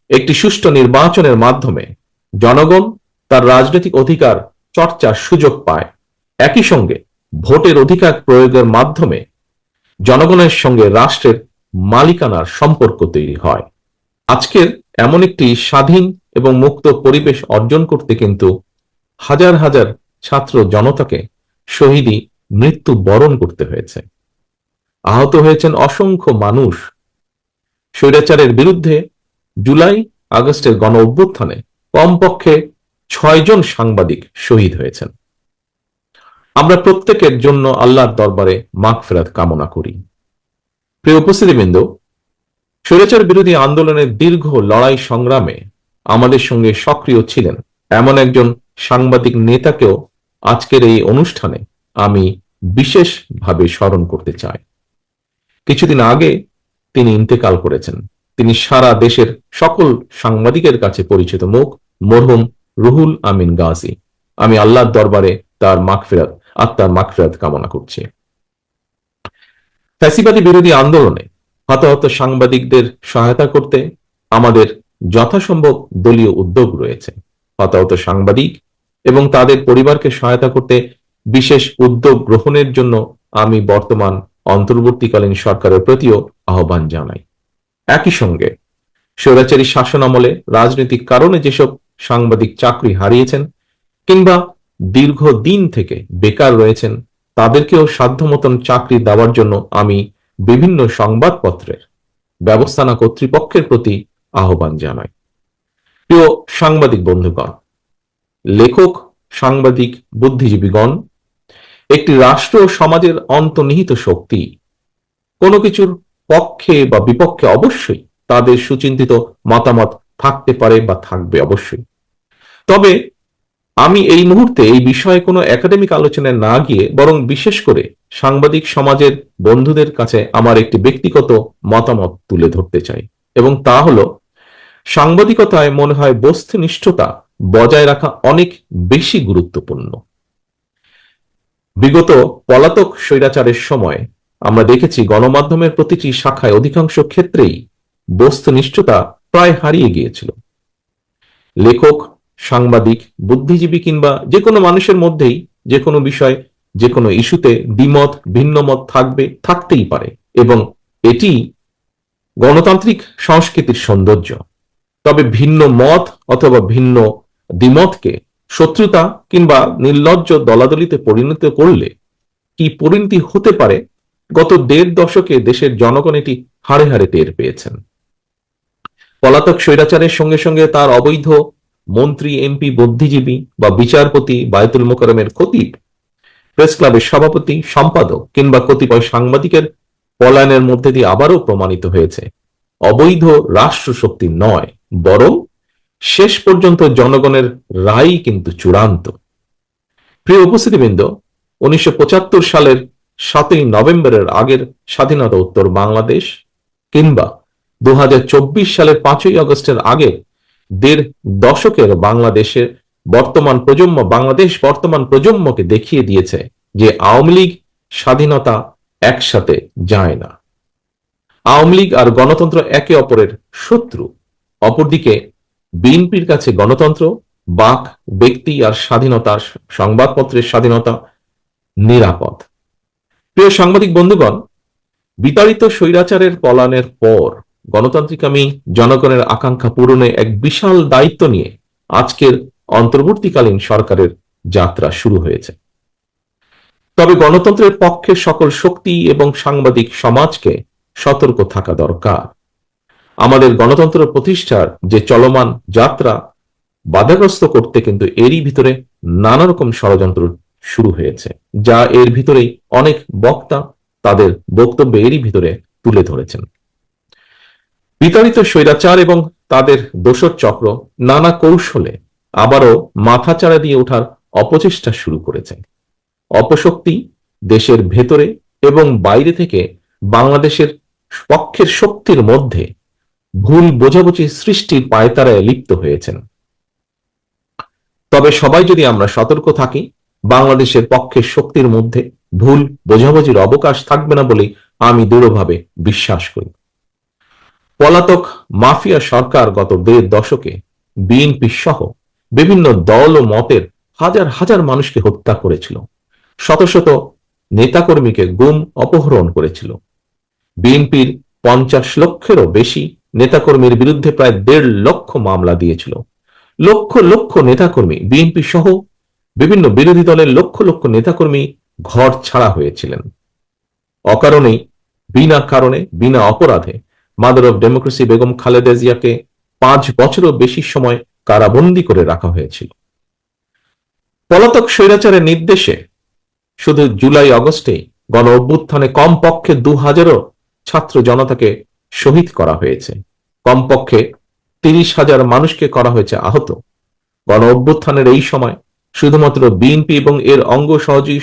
একটি সুষ্ঠু নির্বাচনের মাধ্যমে জনগণ তার রাজনৈতিক অধিকার চর্চার সুযোগ পায়। একই সঙ্গে ভোটের অধিকার প্রয়োগের মাধ্যমে জনগণের সঙ্গে রাষ্ট্রের মালিকানার সম্পর্ক তৈরি হয়। আজকের এমন একটি স্বাধীন এবং মুক্ত পরিবেশ অর্জন করতে কিন্তু হাজার হাজার ছাত্র জনতাকে শহীদি মৃত্যু বরণ করতে হয়েছে। আহত হয়েছেন অসংখ্য মানুষ। স্বৈরাচারের বিরুদ্ধে জুলাই আগস্টের গণ অভ্যুত্থানে কমপক্ষে 6 জন সাংবাদিক শহীদ হয়েছেন। আমরা প্রত্যেকের জন্য আল্লাহর দরবারে মাগফিরাত কামনা করি। প্রিয় উপস্থিতিবৃন্দ, স্বৈরাচার বিরোধী আন্দোলনের দীর্ঘ লড়াই সংগ্রামে আমাদের সঙ্গে সক্রিয় ছিলেন এমন একজন সাংবাদিক নেতাকেও আজকের এই অনুষ্ঠানে আমি বিশেষভাবে স্মরণ করতে চাই। কিছুদিন আগে তিনি ইন্তেকাল করেছেন। তিনি সারা দেশের সকল সাংবাদিকের কাছে পরিচিত মুখ, মরহুম রুহুল আমিন গাজী। আমি আল্লাহর দরবারে তার আত্মার মাগফিরাত কামনা করছি। ফ্যাসিবাদী বিরোধী আন্দোলনে হতাহত সাংবাদিকদের সহায়তা করতে আমাদের যথাসম্ভব দলীয় উদ্যোগ রয়েছে। হতাহত সাংবাদিক এবং তাদের পরিবারকে সহায়তা করতে বিশেষ উদ্যোগ গ্রহণের জন্য আমি বর্তমান অন্তর্বর্তীকালীন সরকারের প্রতিও আহ্বান জানাই। একই সঙ্গে স্বৈরাচারী শাসন আমলে রাজনৈতিক কারণে যেসব সাংবাদিক চাকরি হারিয়েছেন কিংবা দীর্ঘদিন থেকে বেকার রয়েছেন, তাদেরকেও সাধ্যমতন চাকরি দেওয়ার জন্য আমি বিভিন্ন সংবাদপত্রের ব্যবস্থাপনা কর্তৃপক্ষের প্রতি আহ্বান জানাই। প্রিয় সাংবাদিক বন্ধুগণ, লেখক, সাংবাদিক, বুদ্ধিজীবীগণ একটি রাষ্ট্র ও সমাজের অন্তর্নিহিত শক্তি। কোনো কিছুর পক্ষে বা বিপক্ষে অবশ্যই তাদের সুচিন্তিত মতামত থাকতে পারে বা থাকবে অবশ্যই। তবে আমি এই মুহূর্তে এই বিষয়ে কোনো একাডেমিক আলোচনায় না গিয়ে বরং বিশেষ করে সাংবাদিক সমাজের বন্ধুদের কাছে আমার একটি ব্যক্তিগত মতামত তুলে ধরতে চাই, এবং তা হলো সাংবাদিকতায় মনে হয় বস্তুনিষ্ঠতা বজায় রাখা অনেক বেশি গুরুত্বপূর্ণ। বিগত পলাতক স্বৈরাচারের সময় আমরা দেখেছি গণমাধ্যমের প্রতিটি শাখায় অধিকাংশ ক্ষেত্রেই বস্তুনিষ্ঠতা প্রায় হারিয়ে গিয়েছিল। লেখক, সাংবাদিক, বুদ্ধিজীবী কিংবা যে কোনো মানুষের মধ্যেই যে কোনো বিষয়, যে কোনো ইস্যুতে দ্বিমত, ভিন্নমত থাকতেই পারে, এবং এটি গণতান্ত্রিক সংস্কৃতির সৌন্দর্য। তবে ভিন্ন মত অথবা ভিন্ন দ্বিমতকে শত্রুতা কিংবা নির্লজ্জ দলাদলিতে পরিণত করলে কি পরিণতি হতে পারে, গত 1.5 দশকে দেশের জনগণ এটি হাড়ে হাড়ে টের পেয়েছেন। পলাতক স্বৈরাচারের সঙ্গে সঙ্গে তার অবৈধ মন্ত্রী, এমপি, বুদ্ধিজীবী বা বিচারপতি, বায়তুল মোকাররমের খতিব, প্রেস ক্লাবের সভাপতি, সম্পাদক কিংবা কতিপয় সাংবাদিকের পলায়নের মধ্যে দিয়ে আবারও প্রমাণিত হয়েছে অবৈধ রাষ্ট্রশক্তি নয়, বরং শেষ পর্যন্ত জনগণের রায় কিন্তু চূড়ান্ত। প্রিয় উপস্থিতিবৃন্দ, 1975 সালের 7ই নভেম্বরের আগের স্বাধীনতা উত্তর বাংলাদেশ কিংবা 2024 সালের 5ই আগস্টের আগে 1.5 দশকের বাংলাদেশের বাংলাদেশ বর্তমান প্রজন্মকে দেখিয়ে দিয়েছে যে আওয়ামী লীগ স্বাধীনতা একসাথে যায় না। আওয়ামী লীগ আর গণতন্ত্র একে অপরের শত্রু। অপরদিকে বিএনপির কাছে গণতন্ত্র, বাক, ব্যক্তি আর স্বাধীনতা, সংবাদপত্রের স্বাধীনতা নিরাপদ। প্রিয় সাংবাদিক বন্ধুগণ, বিতাড়িত স্বৈরাচারের পলায়নের পর গণতান্ত্রিকামী জনগণের আকাঙ্ক্ষা পূরণে এক বিশাল দায়িত্ব নিয়ে আজকের অন্তর্বর্তীকালীন সরকারের যাত্রা শুরু হয়েছে। তবে গণতন্ত্রের পক্ষে সকল শক্তি এবং সাংবাদিক সমাজকে সতর্ক থাকা দরকার। আমাদের গণতন্ত্র প্রতিষ্ঠার যে চলমান যাত্রা বাধাগ্রস্ত করতে কিন্তু এরই ভিতরে নানা রকম ষড়যন্ত্র শুরু হয়েছে, যা এর ভিতরেই অনেক বক্তা তাদের বক্তব্য এরই ভিতরে তুলে ধরেছেন। বিতাড়িত স্বৈরাচার এবং তাদের দোসর চক্র নানা কৌশলে আবারও মাথাচাড়া দিয়ে ওঠার অপচেষ্টা শুরু করেছে। অপশক্তি দেশের ভেতরে এবং বাইরে থেকে বাংলাদেশের পক্ষের শক্তির মধ্যে ভুল বোঝাবুঝি সৃষ্টির পায়তারায় লিপ্ত হয়েছেন। তবে সবাই যদি আমরা সতর্ক থাকি, বাংলাদেশের পক্ষের শক্তির মধ্যে ভুল বোঝাবুঝির অবকাশ থাকবে না বলে আমি দৃঢ়ভাবে বিশ্বাস করি। পলাতক মাফিয়া সরকার গত ১.৫ দশকে বিএনপি সহ বিভিন্ন দল ও মতের হাজার হাজার মানুষকে হত্যা করেছিল, শত শত নেতাকর্মীকে গুম অপহরণ করেছিল। বিএনপির ৫০ লক্ষেরও বেশি নেতাকর্মীর বিরুদ্ধে প্রায় ১.৫ লক্ষ মামলা দিয়েছিল। লক্ষ লক্ষ নেতাকর্মী, বিএনপি সহ বিভিন্ন বিরোধী দলের লক্ষ লক্ষ নেতাকর্মী ঘর ছাড়া হয়েছিলেন। অকারণেই, বিনা কারণে, বিনা অপরাধে mother of democracy Begum Khaleda জিয়াকে ৫ বছরও বেশি সময় কারাবন্দী করে রাখা হয়েছিল। পলাতক স্বৈরাচারের নির্দেশে শুধু জুলাই আগস্টে গণ অভ্যুত্থানে কমপক্ষে ২,০০০ ছাত্র জনতাকে শহীদ করা হয়েছে, কমপক্ষে ৩০,০০০ মানুষকে করা হয়েছে আহত। গণ অভ্যুত্থানের এই সময় শুধুমাত্র বিএনপি এবং এর অঙ্গ সহযোগী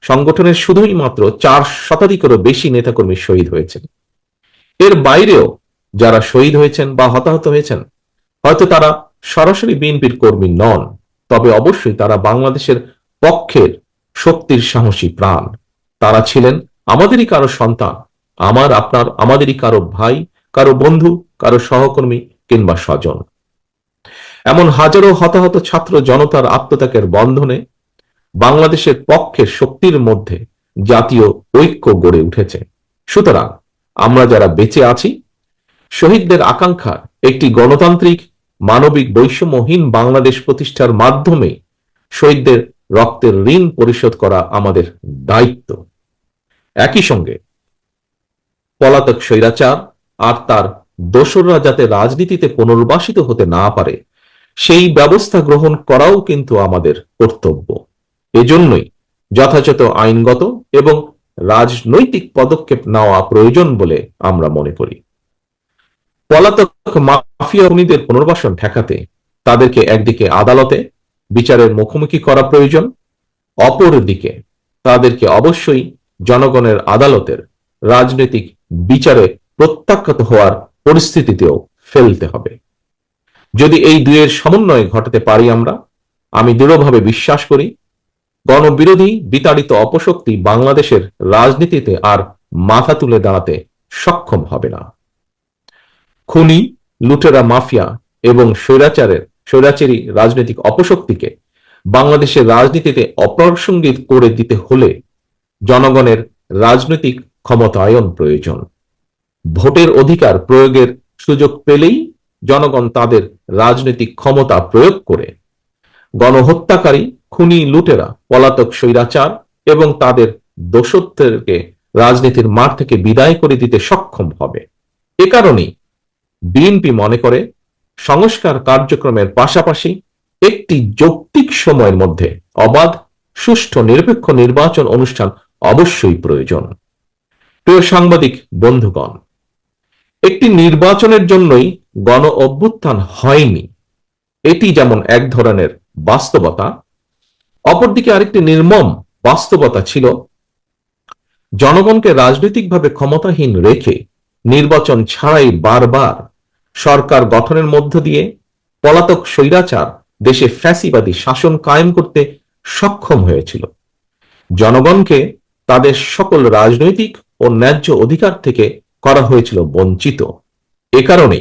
সংগঠনের শুধুই মাত্র ৪ শতাধিকেরও বেশি নেতাকর্মী শহীদ হয়েছেন। এর বাইরেও যারা শহীদ হয়েছেন বা হতাহত হয়েছেন, হয়তো তারা সরাসরি বিএনপির কর্মী নন, তবে অবশ্যই তারা বাংলাদেশের পক্ষের শক্তির সাহসী প্রাণ। তারা ছিলেন আমাদেরই কারো সন্তান, আপনার, আমাদেরই কারো ভাই, কারো বন্ধু, কারো সহকর্মী কিংবা স্বজন। এমন হাজারো হতাহত ছাত্র জনতার আত্মত্যাগের বন্ধনে বাংলাদেশের পক্ষের শক্তির মধ্যে জাতীয় ঐক্য গড়ে উঠেছে। সুতরাং আমরা যারা বেঁচে আছি, শহীদদের আকাঙ্ক্ষার একটি গণতান্ত্রিক, মানবিক, বৈষম্যহীন বাংলাদেশ প্রতিষ্ঠার মাধ্যমে শহীদদের রক্তের ঋণ পরিশোধ করা আমাদের দায়িত্ব। একই সঙ্গে পলাতক স্বৈরাচার আর তার দোসররা যাতে রাজনীতিতে পুনর্বাসিত হতে না পারে, সেই ব্যবস্থা গ্রহণ করাও কিন্তু আমাদের কর্তব্য। এজন্যই যথাযথ আইনগত এবং রাজনৈতিক পদক্ষেপ নেওয়া প্রয়োজন বলে আমরা মনে করি। পলাতক মাফিয়া খুনিদের পুনর্বাসন ঠেকাতে তাদেরকে একদিকে আদালতে বিচারের মুখোমুখি করা প্রয়োজন, অপরদিকে তাদেরকে অবশ্যই জনগণের আদালতের রাজনৈতিক বিচারে প্রত্যাখ্যাত হওয়ার পরিস্থিতিতেও ফেলতে হবে। যদি এই দুয়ের সমন্বয় ঘটাতে পারি আমি দৃঢ়ভাবে বিশ্বাস করি, গণবিরোধী বিতাড়িত অপশক্তি বাংলাদেশের রাজনীতিতে আর মাথা তুলে দাঁড়াতে সক্ষম হবে না। খুনি, লুটেরা, মাফিয়া এবং স্বৈরাচারী রাজনৈতিক অপশক্তিকে বাংলাদেশের রাজনীতিতে অপ্রাসঙ্গিক করে দিতে হলে জনগণের রাজনৈতিক ক্ষমতায়ন প্রয়োজন। ভোটের অধিকার প্রয়োগের সুযোগ পেলেই জনগণ তাদের রাজনৈতিক ক্ষমতা প্রয়োগ করে গণহত্যাকারী, খুনি, লুটেরা, পলাতক স্বৈরাচার এবং তাদের দোসরদেরকে রাজনীতির মাঠ থেকে বিদায় করে দিতে সক্ষম হবে। এ কারণেই বিএনপি মনে করে সংস্কার কার্যক্রমের পাশাপাশি একটি যৌক্তিক সময়ের মধ্যে অবাধ, সুষ্ঠু, নিরপেক্ষ নির্বাচন অনুষ্ঠান অবশ্যই প্রয়োজন। প্রিয় সাংবাদিক বন্ধুগণ, একটি নির্বাচনের জন্যই গণ অভ্যুত্থান হয়নি, এটি যেমন এক ধরনের বাস্তবতা, অপরদিকে আরেকটি নির্মম বাস্তবতা ছিল জনগণকে রাজনৈতিকভাবে ক্ষমতাহীন রেখে নির্বাচন ছাড়াই বারবার সরকার গঠনের মধ্য দিয়ে পলাতক স্বৈরাচার দেশে ফ্যাসিবাদী শাসন কায়েম করতে সক্ষম হয়েছিল। জনগণকে তাদের সকল রাজনৈতিক ও ন্যায্য অধিকার থেকে করা হয়েছিল বঞ্চিত। এ কারণে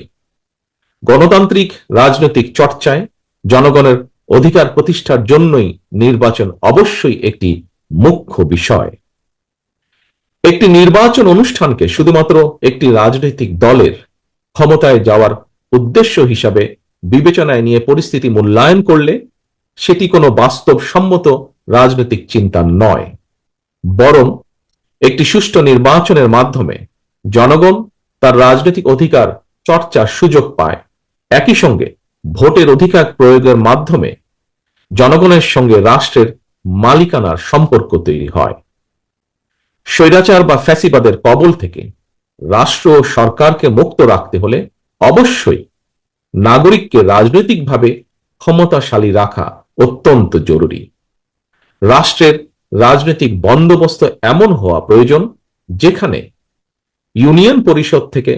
গণতান্ত্রিক রাজনৈতিক চর্চায় জনগণের অধিকার প্রতিষ্ঠার জন্যই নির্বাচন অবশ্যই একটি মুখ্য বিষয়। একটি নির্বাচন অনুষ্ঠানকে শুধুমাত্র একটি রাজনৈতিক দলের ক্ষমতায় যাওয়ার উদ্দেশ্য হিসাবে বিবেচনায় নিয়ে পরিস্থিতি মূল্যায়ন করলে সেটি কোনো বাস্তবসম্মত রাজনৈতিক চিন্তা নয়, বরং একটি সুষ্ঠু নির্বাচনের মাধ্যমে জনগণ তার রাজনৈতিক অধিকার চর্চার সুযোগ পায়। একই সঙ্গে ভোটের অধিকার প্রয়োগের মাধ্যমে জনগণের সঙ্গে রাষ্ট্রের মালিকানার সম্পর্ক তৈরি হয়। স্বৈরাচার বা ফ্যাসিবাদের কবল থেকে রাষ্ট্র ও সরকারকে মুক্ত রাখতে হলে অবশ্যই নাগরিককে রাজনৈতিকভাবে ক্ষমতাশালী রাখা অত্যন্ত জরুরি। রাষ্ট্রের রাজনৈতিক বন্দোবস্ত এমন হওয়া প্রয়োজন যেখানে ইউনিয়ন পরিষদ থেকে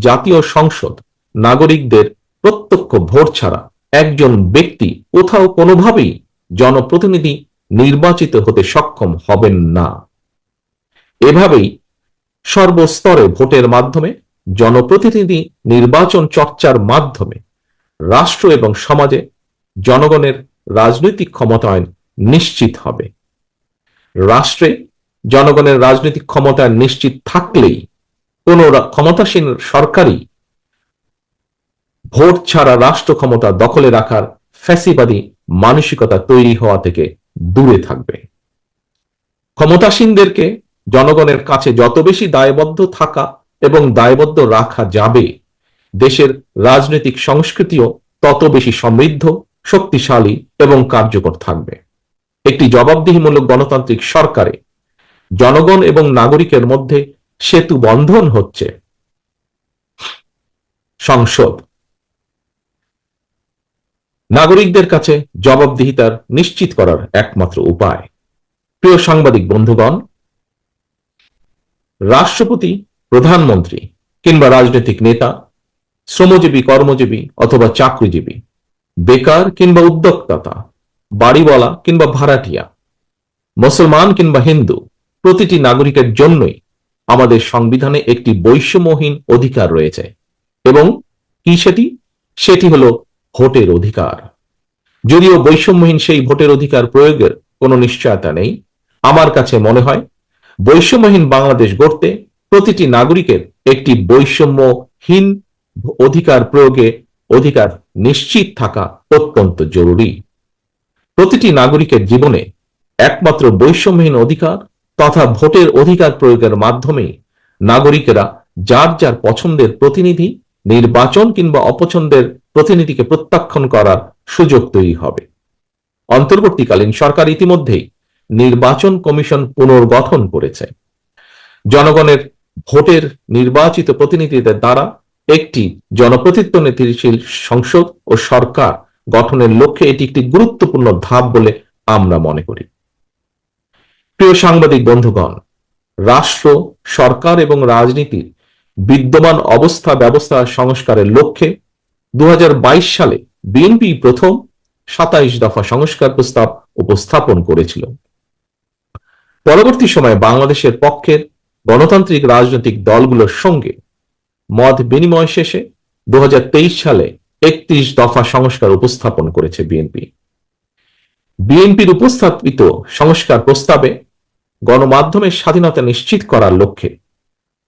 জাতীয় সংসদ নাগরিকদের প্রত্যক্ষ ভোট ছাড়া একজন ব্যক্তি কোথাও কোনোভাবেই জনপ্রতিনিধি নির্বাচিত হতে সক্ষম হবেন না। এভাবেই সর্বস্তরে ভোটের মাধ্যমে জনপ্রতিনিধি নির্বাচন চর্চার মাধ্যমে রাষ্ট্র এবং সমাজে জনগণের রাজনৈতিক ক্ষমতায়ন নিশ্চিত হবে। রাষ্ট্রে জনগণের রাজনৈতিক ক্ষমতায়ন নিশ্চিত থাকলেই কোন ক্ষমতাসীন সরকারই ভোট ছাড়া রাষ্ট্র ক্ষমতা দখলে রাখার ফ্যাসিবাদী মানসিকতা তৈরি হওয়া থেকে দূরে থাকবে। ক্ষমতাসীনদেরকে জনগণের কাছে যত বেশি দায়বদ্ধ থাকা এবং দায়বদ্ধ রাখা যাবে, দেশের রাজনৈতিক সংস্কৃতিও তত বেশি সমৃদ্ধ, শক্তিশালী এবং কার্যকর থাকবে। একটি জবাবদিহিমূলক গণতান্ত্রিক সরকারে জনগণ এবং নাগরিকের মধ্যে সেতু বন্ধন হচ্ছে সংসদ। নাগরিকদের কাছে জবাবদিহিতার নিশ্চিত করার একমাত্র উপায়। প্রিয় সাংবাদিক বন্ধুগণ, রাষ্ট্রপতি, প্রধানমন্ত্রী কিংবা রাজনৈতিক নেতা, শ্রমজীবী, কর্মজীবী অথবা চাকরিজীবী, বেকার কিংবা উদ্যোক্তা, বাড়িওয়ালা কিংবা ভাড়াটিয়া, মুসলমান কিংবা হিন্দু, প্রতিটি নাগরিকের জন্যই আমাদের সংবিধানে একটি বৈষম্যহীন অধিকার রয়েছে। এবং কি সেটি হলো ভোটের অধিকার। যদিও বৈষম্যহীন সেই ভোটের অধিকার প্রয়োগের কোনো নিশ্চয়তা নেই, আমার কাছে মনে হয় বৈষম্যহীন বাংলাদেশ গড়তে প্রতিটি নাগরিকের একটি বৈষম্যহীন অধিকার প্রয়োগে অধিকার নিশ্চিত থাকা অত্যন্ত জরুরি। প্রতিটি নাগরিকের জীবনে একমাত্র বৈষম্যহীন অধিকার তথা ভোটের অধিকার প্রয়োগের মাধ্যমেই নাগরিকেরা যার যার পছন্দের প্রতিনিধি নির্বাচন কিংবা অপছন্দের প্রতিনিধিকে প্রত্যাখ্যান করার সুযোগ তৈরি হবে। অন্তর্বর্তীকালীন সরকার ইতিমধ্যেই নির্বাচন কমিশন পুনর্গঠন করেছে। জনগণের ভোটের নির্বাচিত প্রতিনিধিদের দ্বারা একটি জনপ্রতিনিধিশীল সংসদ ও সরকার গঠনের লক্ষ্যে এটি একটি গুরুত্বপূর্ণ ধাপ বলে আমরা মনে করি। প্রিয় সাংবাদিক বন্ধুগণ, রাষ্ট্র, সরকার এবং রাজনীতির বিদ্যমান অবস্থা ব্যবস্থা সংস্কারের লক্ষ্যে 2022 সালে বিএনপি প্রথম 27 দফা সংস্কার প্রস্তাব উপস্থাপন করেছিল। পরবর্তী সময়ে বাংলাদেশের পক্ষের গণতান্ত্রিক রাজনৈতিক দলগুলোর সঙ্গে মত বিনিময় শেষে 2023 সালে 31 দফা সংস্কার উপস্থাপন করেছে বিএনপি। বিএনপির উপস্থাপিত সংস্কার প্রস্তাবে গণমাধ্যমের স্বাধীনতা নিশ্চিত করার লক্ষ্যে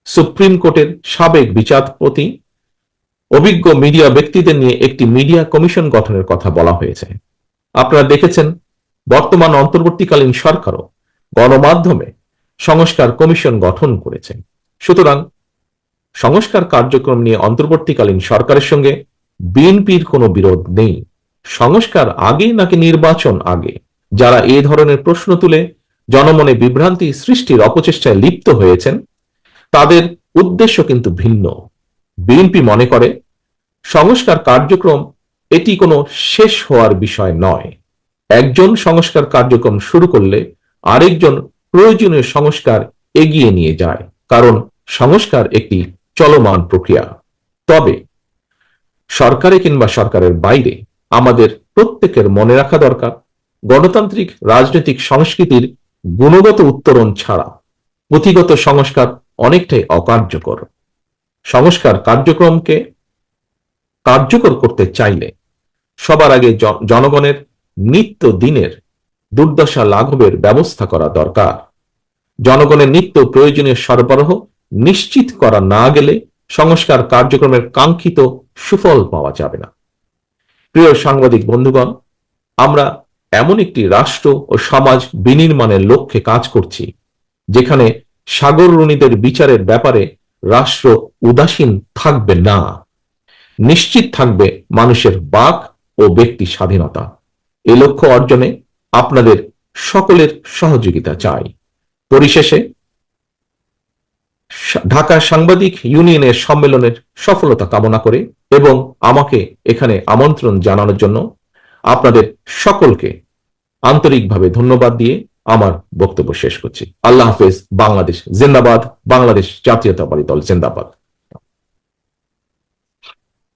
সুপ্রিম কোর্টের সাবেক বিচারপতি, অভিজ্ঞ মিডিয়া ব্যক্তিদের নিয়ে একটি মিডিয়া কমিশন গঠনের কথা বলা হয়েছে। আপনারা দেখেছেন বর্তমান অন্তর্বর্তীকালীন সরকারও গণমাধ্যমে সংস্কার কমিশন গঠন করেছে। সুতরাং সংস্কার কার্যক্রম নিয়ে অন্তর্বর্তীকালীন সরকারের সঙ্গে বিএনপির কোনো বিরোধ নেই। সংস্কার আগে নাকি নির্বাচন আগে, যারা এই ধরনের প্রশ্ন তুলে জনমনে বিভ্রান্তি সৃষ্টির অপচেষ্টায় লিপ্ত হয়েছেন, তাদের উদ্দেশ্য কিন্তু ভিন্ন। বিএনপি মনে করে সংস্কার কার্যক্রম এটি কোনো শেষ হওয়ার বিষয় নয়। একজন সংস্কার কার্যক্রম শুরু করলে আরেকজন প্রয়োজনীয় সংস্কার এগিয়ে নিয়ে যায়, কারণ সংস্কার একটি চলমান প্রক্রিয়া। তবে সরকারে কিংবা সরকারের বাইরে আমাদের প্রত্যেকের মনে রাখা দরকার, গণতান্ত্রিক রাজনৈতিক সংস্কৃতির গুণগত উত্তরণ ছাড়া পুঁথিগত সংস্কার অনেকটাই অকার্যকর। সংস্কার কার্যক্রমকে কার্যকর করতে চাইলে সবার আগে জনগণের নিত্য দিনের দুর্দশা লাঘবের ব্যবস্থা করা দরকার। জনগণের নিত্য প্রয়োজনীয় সরবরাহ নিশ্চিত করা না গেলে সংস্কার কার্যক্রমের কাঙ্ক্ষিত সুফল পাওয়া যাবে না। প্রিয় সাংবাদিক বন্ধুগণ, আমরা এমন একটি রাষ্ট্র ও সমাজ বিনির্মাণের লক্ষ্যে কাজ করছি যেখানে সাগররুণীদের বিচারের ব্যাপারে রাষ্ট্র উদাসীন থাকবে না। নিশ্চিত থাকবে মানুষের বাক ও ব্যক্তি স্বাধীনতা। এ লক্ষ্য অর্জনে আপনাদের সকলের সহযোগিতা চাই। পরিশেষে ঢাকা সাংবাদিক ইউনিয়নের সম্মেলনের সফলতা কামনা করে এবং আমাকে এখানে আমন্ত্রণ জানানোর জন্য আপনাদের সকলকে আন্তরিকভাবে ধন্যবাদ দিয়ে আমার বক্তব্য শেষ করছি। আল্লাহ হাফেজ। বাংলাদেশ জিন্দাবাদ। বাংলাদেশ জাতীয়তাবাদী দল জিন্দাবাদ।